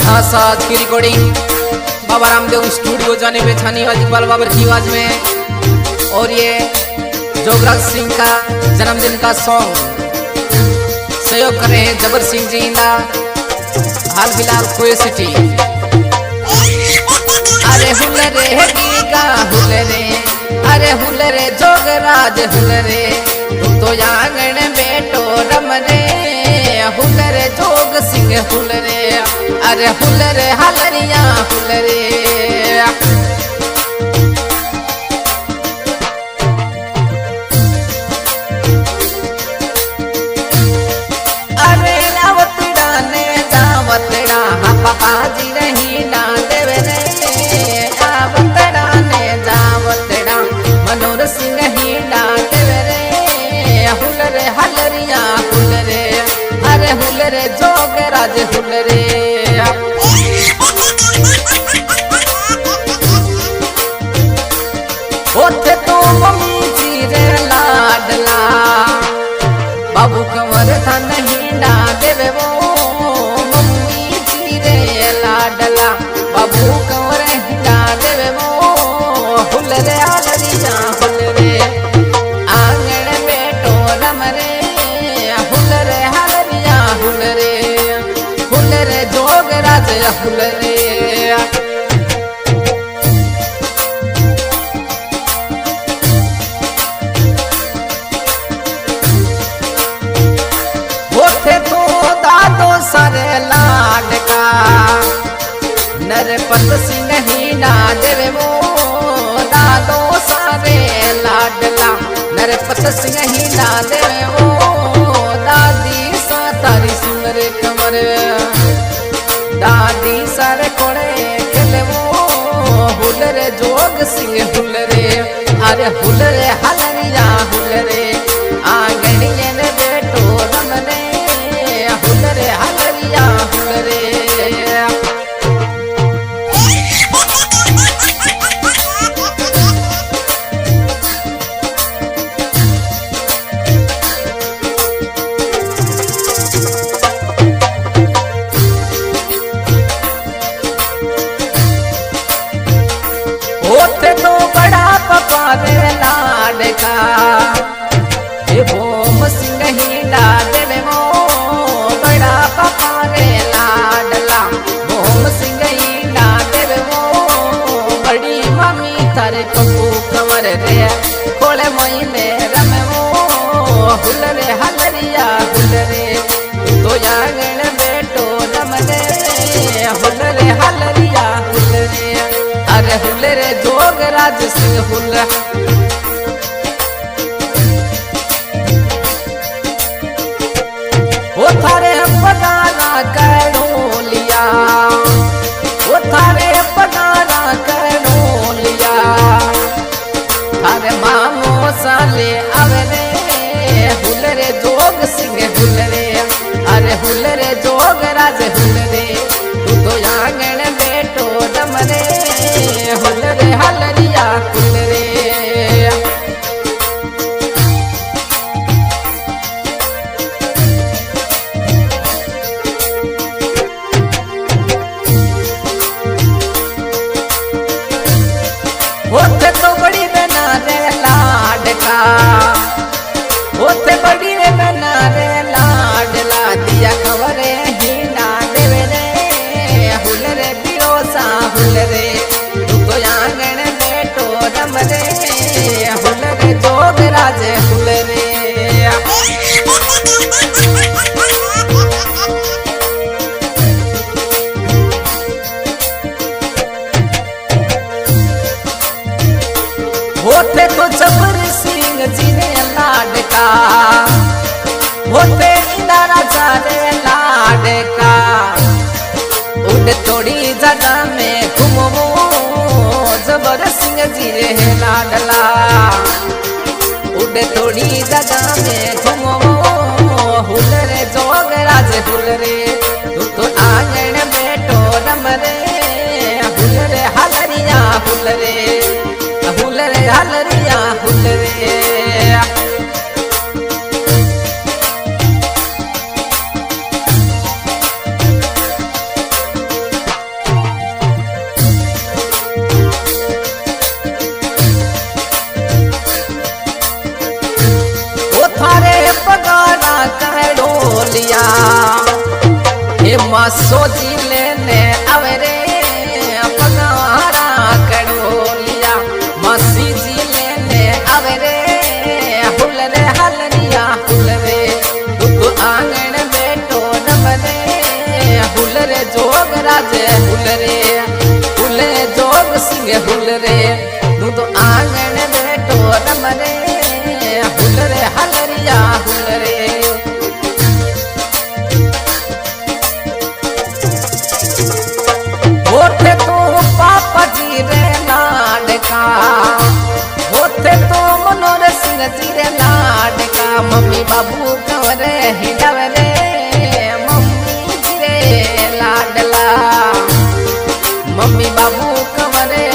खास आज की रिकॉर्डिंग बाबा रामदेव स्टूडियो जाने पे छानी इकबाल बाबर की आवाज में। और ये जोगराज सिंह का जन्मदिन का सॉन्ग सहयोग कर रहे हैं जबर सिंह जी इंदा, हाल फिलहाल कोई सिटी। अरे हुलरे गीगा हुलरे, अरे हुलरे जोगराज हुलरे, तुम तो आंगन बेटो रमरे, हुलरे जोग सिंह हुलरे, अरे हुलरे हलरिया हुलरे। अरे लावतड़ा ने जावतड़ा पापा जी नहीं ना देवे रे, आवतड़ा ने जावतड़ा मनोर सिंह ही ना देवे रे, हुलरे हलरिया हुलरे, अरे हुलरे जोगराज हुलरे। ओथे तो मम्मी जी रे लाडला, बाबू कंवर था नहीं ना देवे वो, मम्मी जी रे लाडला, बाबू कंवर ना देवे वो, हुलरे हलरिया हुलरे, आंगन बेटो रमरे, हुलरे हलरिया हुलरे, हुलरे जोगराज हुलरे। सारे लाडका नरपत सिंह ही ना देवे वो, दादो सारे लाडला नरपत सिंह ही ना देवे वो, दादी सा तारी सुंदर कमर, दादी सारे कोड़े खेले वो, हुलरे जोग सिंह हुलरे, अरे हुलरे हलरिया हुलरे, आंगनिये ने बेटो रमने, हुलरे हलरिया हुलरे। ओथे तो बड़ा पपा रे लाडका, हे भोम सिंह ही ना देवे वो, बड़ा पपा रे लाडला, भोम सिंह ही ना देवे वो, बड़ी मम्मी तारे पप्पू कंवर रे, कोले महीने रमे वो, हुलरे हलरिया हुलरे, तो आंगन बेटो रमरे, हुलरे हलरिया हुलरे, अरे हुलरे जोगराज सिंह हुलरे। वो थारे पगारा करो लिया, वो थारे पगारा करो लिया, थारे मामो साले आवरे, हुलरे जोग सिंह हुलरे, अरे हुलरे जोगराज हुलरे, तू तो आंगन बेटो रमरे, हुलरे हलरिया हुलरे। ओथे तो बड़ी बना रे लाडका, ओथे बड़ी रे बना रे लाडला, दिया कंवरे ही ना देवे रे, हुलरे बिरोसा हुलरे, तू तो आंगन बेटो रमरे, हुलरे जोगराज हुलरे। होते तो जबर सिंह जी ने लाडका, होते इंदा राजा रे लाडका, उड़ थोड़ी जगह में घूमो, जबर सिंह जी रे लाडला, उड़ थोड़ी जगह में घूमो, हुलरे जोगराज हुलरे, तू तो आंगन बेटो रमरे, हुलरे हलरिया हुलरे, हुलरे हलरिया हुलरे। सोची लेने अवरे पगारा कड़ोलिया मसी जी लेने अवरे हुलरे हलरिया हुलरे तू आंगन बेटो नमरे हुलरे जोग राजे हुलरे हुले जोग सिंह हुलरे तू आंगन बेटो नमरे हुलरे हलरिया हुलरे होते तो पापा जी रे लाडका होते तो मनोर सिंह जी रे लाडका मम्मी बाबू कवरे हिडवरे मम्मी जी रे लाडला मम्मी बाबू कवरे